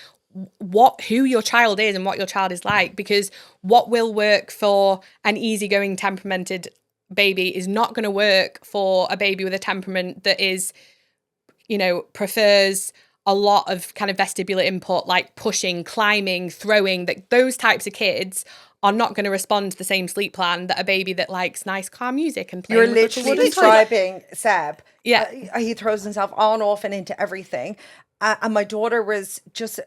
who your child is and what your child is like, because what will work for an easygoing, temperamented baby is not going to work for a baby with a temperament that is, you know, prefers a lot of kind of vestibular input, like pushing, climbing, throwing. That those types of kids are not going to respond to the same sleep plan that a baby that likes nice calm music and playing. You're literally describing Seb. Yeah, he throws himself on, off, and into everything. And my daughter was just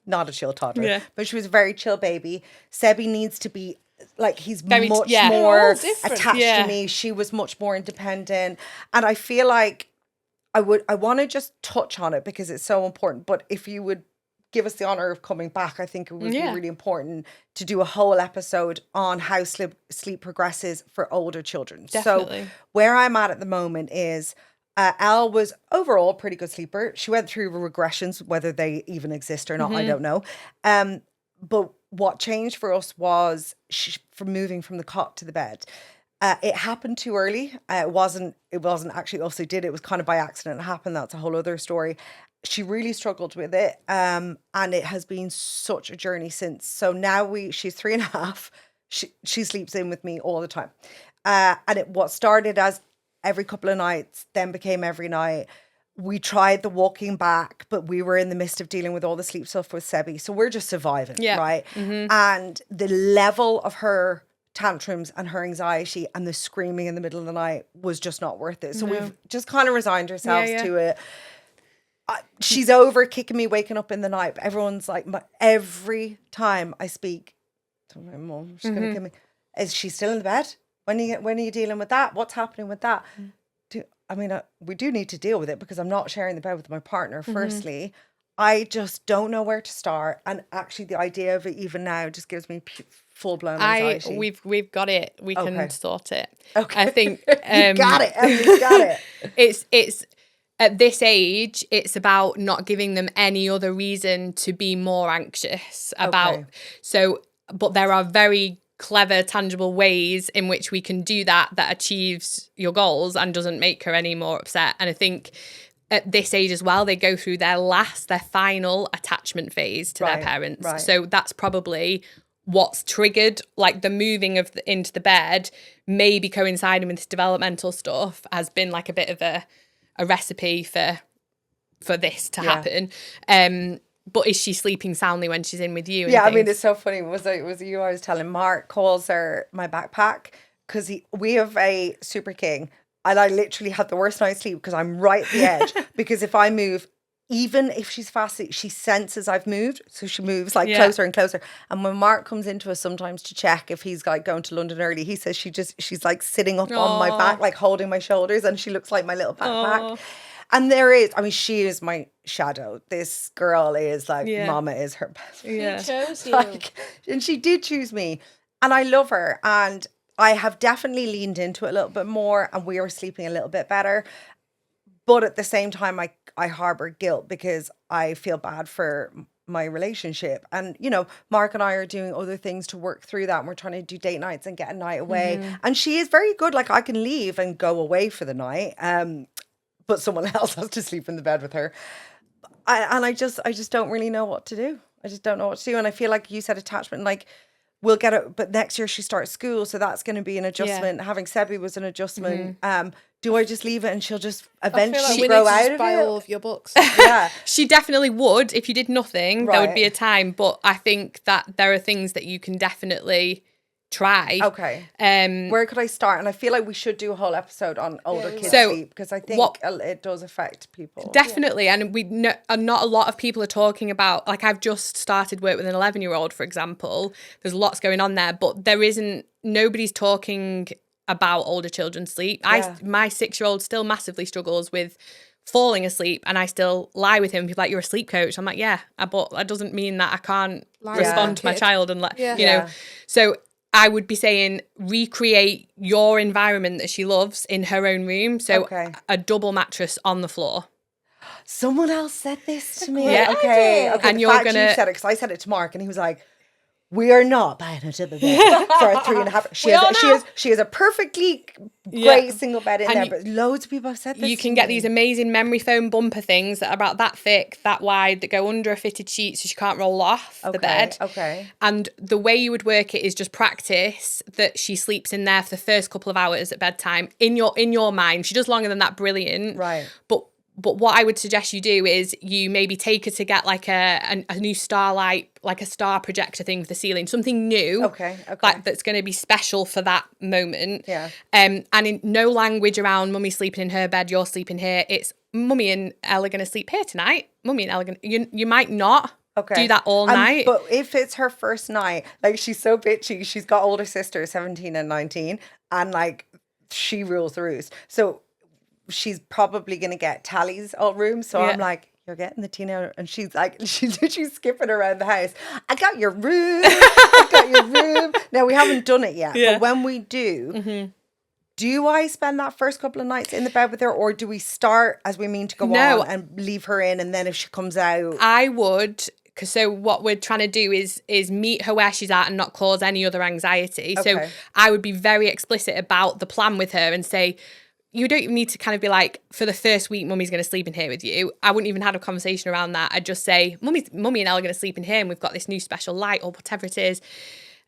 not a chill toddler, but she was a very chill baby. Sebby needs to be like, he's much more attached to me. She was much more independent, and I feel like I want to just touch on it because it's so important. But if you would give us the honor of coming back, I think it would be really important to do a whole episode on how sleep progresses for older children. Definitely. So where I'm at the moment is Elle was overall a pretty good sleeper. She went through regressions, whether they even exist or not, I don't know. But what changed for us was from moving from the cot to the bed. It happened too early. It wasn't actually us who did it. It was kind of by accident. It happened. That's a whole other story. She really struggled with it. And it has been such a journey since. So now she's 3.5. She sleeps in with me all the time. And what started as every couple of nights then became every night. We tried the walking back, but we were in the midst of dealing with all the sleep stuff with Sebby. So we're just surviving, right? And the level of her tantrums and her anxiety and the screaming in the middle of the night was just not worth it. So we've just kind of resigned ourselves to it. She's over kicking me, waking up in the night. But everyone's like, every time I speak to my mum, she's going to kill me. Is she still in the bed? When are you dealing with that? What's happening with that? We do need to deal with it because I'm not sharing the bed with my partner. Firstly, I just don't know where to start. And actually the idea of it even now just gives me full-blown anxiety. We've got it. We can sort it. Okay. I think you got it. Emily's got it. It's at this age, it's about not giving them any other reason to be more anxious about. So, but there are very clever, tangible ways in which we can do that achieves your goals and doesn't make her any more upset. And I think at this age as well, they go through their final attachment phase to their parents. Right. So that's probably what's triggered, like the moving into the bed, maybe coinciding with this developmental stuff, has been like a bit of a recipe for this to happen. But is she sleeping soundly when she's in with you? Yeah, I mean, it's so funny. Was it you I was telling? Mark calls her my backpack because we have a Super King, and I literally had the worst night's sleep because I'm right at the edge. Because if I move, even if she's fast asleep, she senses I've moved, so she moves like closer and closer. And when Mark comes into us sometimes to check if he's like going to London early, he says she's like sitting up on my back, like holding my shoulders, and she looks like my little backpack. And she is my shadow. This girl is like, mama is her best friend. She chose you. And she did choose me. And I love her. And I have definitely leaned into it a little bit more, and we are sleeping a little bit better. But at the same time, I harbor guilt because I feel bad for my relationship. And, you know, Mark and I are doing other things to work through that. And we're trying to do date nights and get a night away. And she is very good. Like, I can leave and go away for the night. But someone else has to sleep in the bed with her. I just don't really know what to do. I just don't know what to do. And I feel like you said attachment, like we'll get it. But next year she starts school. So that's going to be an adjustment. Having Sebby was an adjustment. do I just leave it and she'll just I feel like eventually we grow need to out just of buy it? all of your books. Yeah. She definitely would. If you did nothing, there would be a Right. time. But I think that there are things that you can definitely try. Okay. Where could I start? And I feel like we should do a whole episode on older we kids' will. So, sleep, because I think what- it does affect people. Definitely. And we know, and not a lot of people are talking about, like, I've just started work with an 11-year-old, for example. There's lots going on there, but nobody's talking about older children's sleep. Yeah. My 6-year-old still massively struggles with falling asleep, and I still lie with him. People are like, you're a sleep coach. I'm like, yeah, but that doesn't mean that I can't respond to my kid. child and you know. Yeah. So I would be saying recreate your environment that she loves in her own room. So Okay. a double mattress on the floor. Someone else said this to me. great Okay. idea. Okay. And the you're fact you gonna- said it, because I said it to Mark, and he was like, "We are not buying a double bed for a 3.5." She has a perfectly great single bed in And there, but loads of people have said this. You can to get me. these amazing memory foam bumper things that are about that thick, that wide, that go under a fitted sheet so she can't roll off the bed. Okay. And the way you would work it is just practice that she sleeps in there for the first couple of hours at bedtime. In your mind, she does longer than that, brilliant. Right. But what I would suggest you do is you maybe take her to get like a new starlight, like a star projector thing for the ceiling, something new. Okay. Like that's going to be special for that moment. Yeah. And in no language around mummy sleeping in her bed, you're sleeping here. It's mummy and Elle are going to sleep here tonight. Mummy and Elle are going to, you might not do that all night. But if it's her first night, like, she's so bitchy. She's got older sisters, 17 and 19, and like she rules the roost. So she's probably going to get Tally's old room. So I'm like, you're getting the teenager. And she's like, she's skipping around the house. I got your room. I got your room. Now, we haven't done it yet. Yeah. But when we do, do I spend that first couple of nights in the bed with her? Or do we start as we mean to go on and leave her in? And then if she comes out. I would... So what we're trying to do is meet her where she's at and not cause any other anxiety. Okay. So I would be very explicit about the plan with her and say, you don't even need to kind of be like, for the first week, mummy's going to sleep in here with you. I wouldn't even have a conversation around that. I'd just say, mummy and Elle are going to sleep in here and we've got this new special light or whatever it is.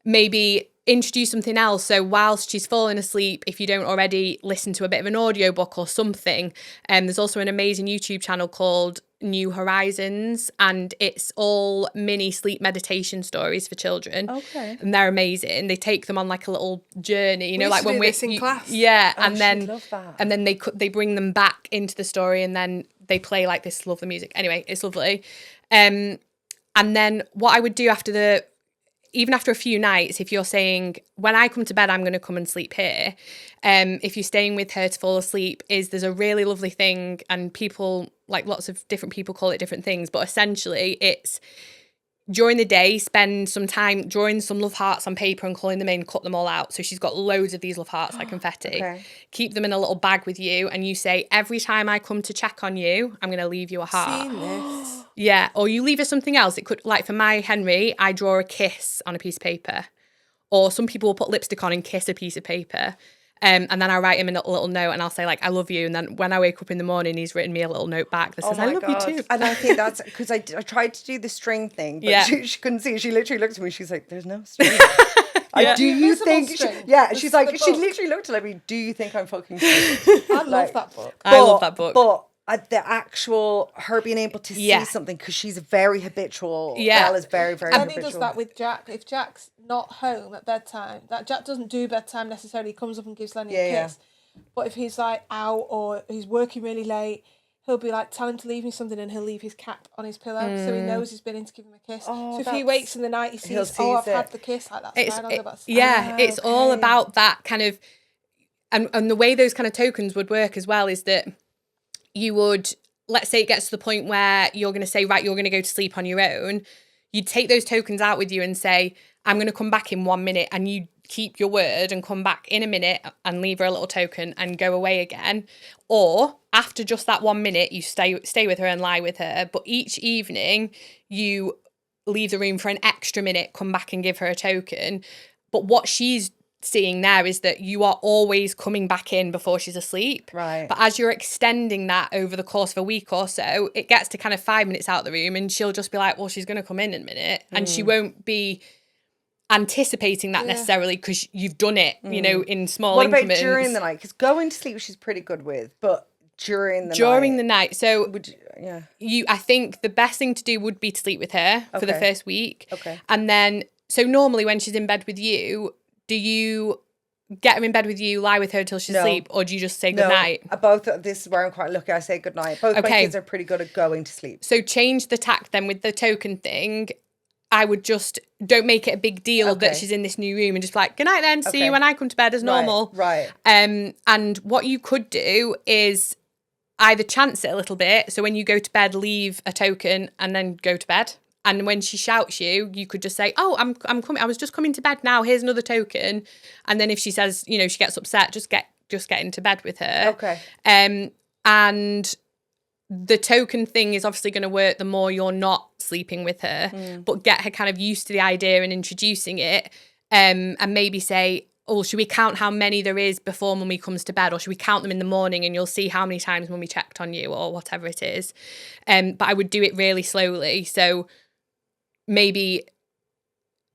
Maybe introduce something else. So whilst she's falling asleep, if you don't already listen to a bit of an audiobook or something, there's also an amazing YouTube channel called New Horizons, and it's all mini sleep meditation stories for children. Okay. And they're amazing. They take them on like a little journey, you know, used like to when do we're this in class. Yeah, Oh, and then she'd love that. and then they bring them back into the story, and then they play like this lovely music. Anyway, it's lovely. And then what I would do even after a few nights, if you're saying, when I come to bed, I'm going to come and sleep here. If you're staying with her to fall asleep, there's a really lovely thing, and people, like lots of different people call it different things, but essentially it's during the day, spend some time drawing some love hearts on paper and calling them in, cut them all out. So she's got loads of these love hearts like confetti. Okay. Keep them in a little bag with you, and you say, every time I come to check on you, I'm going to leave you a heart. Seen this. Yeah, or you leave her something else. It could, like for my Henry, I draw a kiss on a piece of paper. Or some people will put lipstick on and kiss a piece of paper. And then I write him a little note and I'll say, like, I love you. And then when I wake up in the morning, he's written me a little note back that says, I love you too. And I think that's because I tried to do the string thing, but she couldn't see. She literally looked at me. She's like, there's no string. Do you Invisible think? string. She's like, The she book. literally looked at me. Do you think I'm fucking stupid? I love that book. I love that book. But the actual her being able to see something, because she's very habitual. Yeah. Bella's very, very And he habitual. does that with Jack. If Jack's not home at bedtime, that Jack doesn't do bedtime necessarily. He comes up and gives Lenny a kiss. But if he's like out or he's working really late, he'll be like, tell him to leave me something, and he'll leave his cap on his pillow, so he knows he's been in to give him a kiss. So if he wakes in the night, he'll sees, I've it. had the kiss, like that's fine, I'll go back to sleep. It's all about that kind of, and the way those kind of tokens would work as well is that you would, let's say it gets to the point where you're going to say, right, you're going to go to sleep on your own. You'd take those tokens out with you and say, I'm going to come back in 1 minute, and you keep your word and come back in a minute and leave her a little token and go away again. Or after just that 1 minute, you stay with her and lie with her. But each evening you leave the room for an extra minute, come back and give her a token. But what she's seeing there is that you are always coming back in before she's asleep. Right. But as you're extending that over the course of a week or so, it gets to kind of 5 minutes out of the room and she'll just be like, well, she's going to come in a minute. And she won't be anticipating that necessarily because you've done it, you know, in small What increments. about during the night? Because going to sleep, she's pretty good with, but during the night. So would you, I think the best thing to do would be to sleep with her for the Okay. first week. Okay. And then, so normally when she's in bed with you, do you get her in bed with you, lie with her till she's No. asleep, or do you just say no, goodnight? both. This is where I'm quite lucky. I say goodnight. Both my Okay. kids are pretty good at going to sleep. So change the tack then with the token thing. I would just, don't make it a big deal that Okay. she's in this new room and just be like, good night then, see Okay. you when I come to bed as normal. Right. And what you could do is either chance it a little bit. So when you go to bed, leave a token and then go to bed. And when she shouts you, you could just say, oh, I'm coming. I was just coming to bed now. Here's another token. And then if she says, you know, she gets upset, just get into bed with her. Okay. And the token thing is obviously going to work the more you're not sleeping with her, but get her kind of used to the idea and introducing it, and maybe say, oh, should we count how many there is before mummy comes to bed, or should we count them in the morning and you'll see how many times mummy checked on you, or whatever it is. But I would do it really slowly. So maybe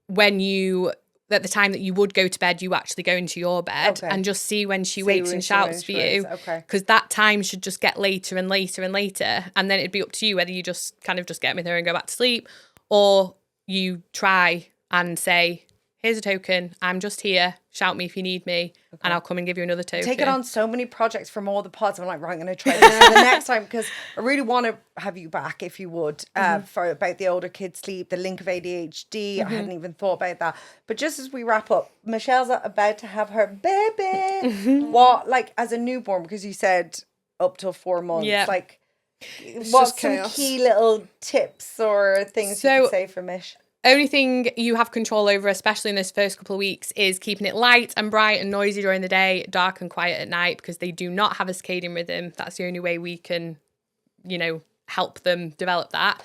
when you, at the time that you would go to bed, you actually go into your bed and just see when she wakes and shouts for you. Okay. Because that time should just get later and later and later. And then it'd be up to you whether you just kind of just get with her and go back to sleep, or you try and say, here's a token, I'm just here, shout me if you need me, and I'll come and give you another token. Taking on so many projects from all the pods. I'm like, right, I'm going to try this for the next time, because I really want to have you back, if you would, for about the older kids' sleep, the link of ADHD. I hadn't even thought about that. But just as we wrap up, Michelle's about to have her baby. What, like, as a newborn, because you said up till 4 months, like, what's some chaos. key little tips or things you could say for Mish? Only thing you have control over, especially in this first couple of weeks, is keeping it light and bright and noisy during the day, dark and quiet at night, because they do not have a circadian rhythm. That's the only way we can, you know, help them develop that.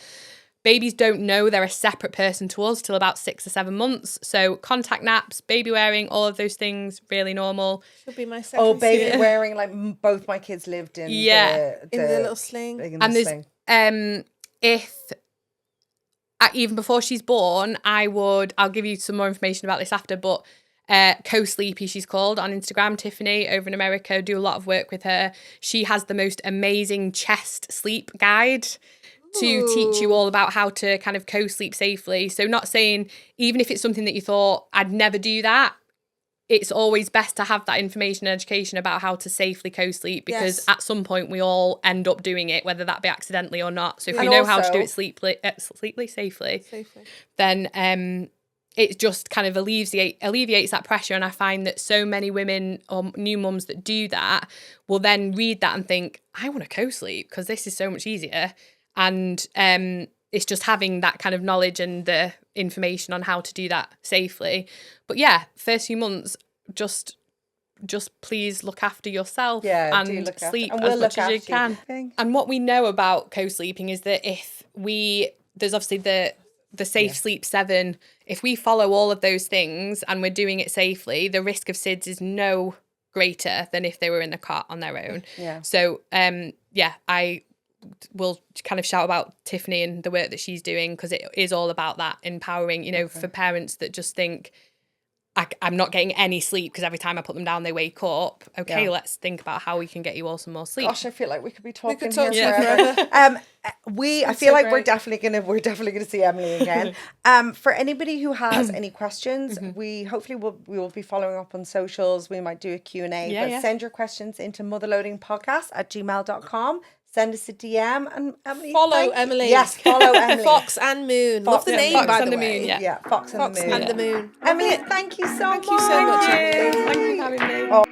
Babies don't know they're a separate person to us till about 6 or 7 months. So contact naps, baby wearing, all of those things, really normal. Should be my second. Oh, baby wearing, like both my kids lived in in the little sling. And there's, if... even before she's born, I'll give you some more information about this after, but Co-Sleepy, she's called on Instagram, Tiffany over in America, do a lot of work with her. She has the most amazing chest sleep guide to teach you all about how to kind of co-sleep safely. So not saying, even if it's something that you thought, I'd never do that, it's always best to have that information and education about how to safely co-sleep, because at some point we all end up doing it, whether that be accidentally or not. So if you know how to do it safely, then it just kind of alleviates that pressure. And I find that so many women or new mums that do that will then read that and think, I want to co-sleep because this is so much easier. And it's just having that kind of knowledge and the information on how to do that safely. But yeah, first few months, just please look after yourself and sleep as much as you can. And what we know about co-sleeping is that there's obviously the safe sleep 7. If we follow all of those things and we're doing it safely, the risk of SIDS is no greater than if they were in the cot on their own. Yeah. So I will kind of shout about Tiffany and the work that she's doing, because it is all about that empowering, you know, for parents that just think, I'm not getting any sleep because every time I put them down, they wake up. Okay, let's think about how we can get you all some more sleep. Gosh, I feel like we could be talking talk here forever. I feel like we're definitely gonna see Emily again. For anybody who has any questions, we will be following up on socials. We might do a Q&A, but send your questions into motherloadingpodcast@gmail.com. Send us a DM, and Emily, follow Emily. Yes, follow Emily. Fox and Moon. Love the name, Fox by and the Moon, way. Fox and the Moon. And the Moon. Emily, thank you so much. Thank you so much, Emily. Thank you for having me. Oh.